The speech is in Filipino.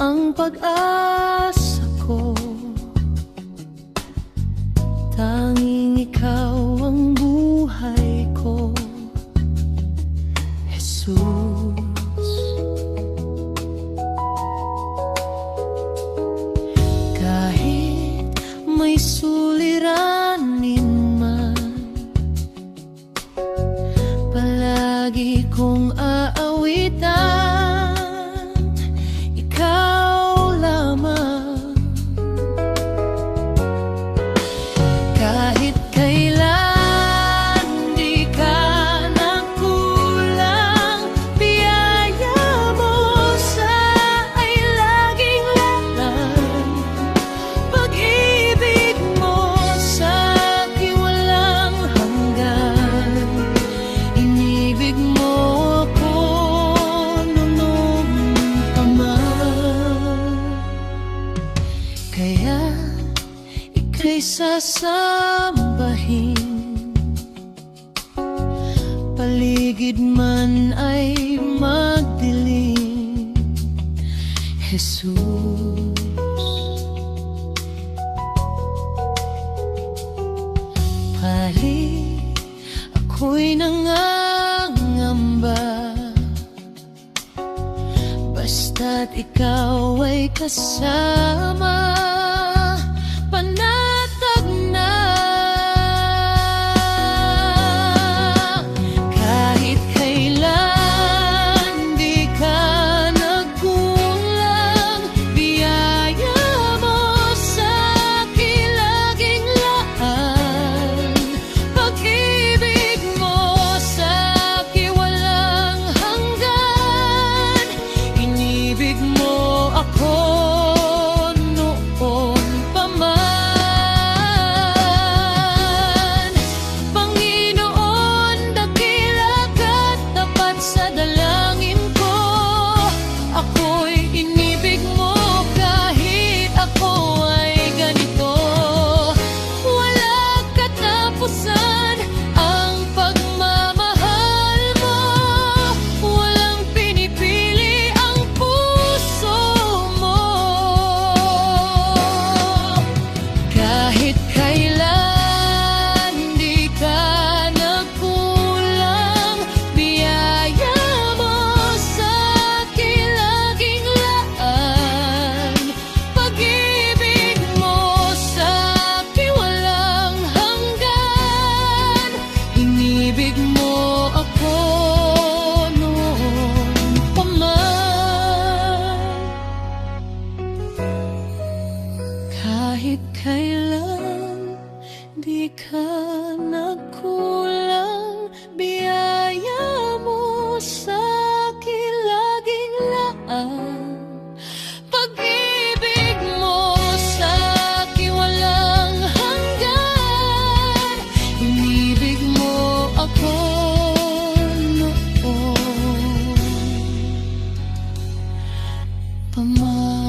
ang pag-asa ko. Tanging ikaw ang buhay ko, Jesus. Kahit may suliranin man, palagi kong aawitan ikaw lamang. Kahit kailan di ka nagkulang, biyaya mo sa ay laging lalang. Pag-ibig mo sa akin walang hanggan. Inibig mo ako noong pa man. Kaya ika'y sasambahin, paligid man ay magdilim, Jesus. Kahit ako'y nangangamba, basta't ikaw ay kasama, panatag na. Kahit kailan di ka nagkulang, biyaya mo sa akin laging laan. Pag-ibig mo sa akin walang hanggan. Inibig mo ako noon pa man. Panginoon, dakila ka't tapat sa dalangin ko. Ako'y inibig mo kahit ako ay ganito. Walang katapusan ang pagmamahal mo. Walang pinipili ang puso mo. Kahit kailan di ka nagkulang, biyaya mo sa akin laging laan. Pag-ibig mo sa akin walang hanggan. Inibig mo ako noon pa man. Kahit kailan di ka nagkulang, biyaya mo sa akin laging laan. Pag-ibig mo sa akin walang hanggan. Inibig mo ako noon pa man.